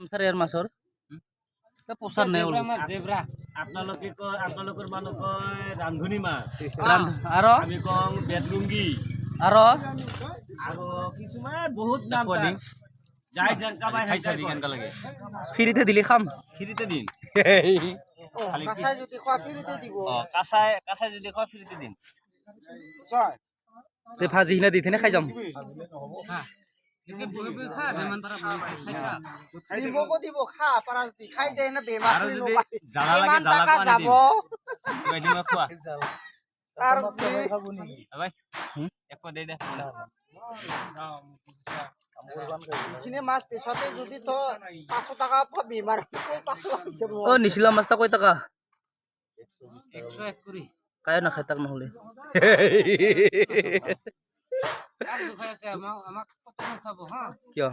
sir এর মাছৰ পোচাৰ নাই আপোনালোকৰ মানুহ কয় ৰান্ধনী মাছ আৰু আমি কওঁ বেদলুংগি আৰু আৰু কিছুমান বহুত নাম যাই যেনকা পাই খাইছা কেনকা লাগে ফ্ৰীতে দিলি খাম ফ্ৰীতে দিন খালি কাঁচাই যদি খোৱা ফ্ৰীতে দিব কাঁচাই যদি খোৱা ফ্ৰীতে দিন তে ভাজি কিনে দি থিনে খাই যাম নিমখো দিব খা পাৰা যদি খাই দে না বেমাৰ আৰু যদি জ্বালা লাগে ইমান জ্বালা টকা কোৱা যাব নিদিম খোৱা তাৰ ভাই একো দে দে এইখিনি মাছ পিছতে যদি তো 500 টাকা পাবি বেমাৰ অ নিছিলা মাছটা কয় টাকা 101 কৰি কায় নাখায় তাক নহলে কিয়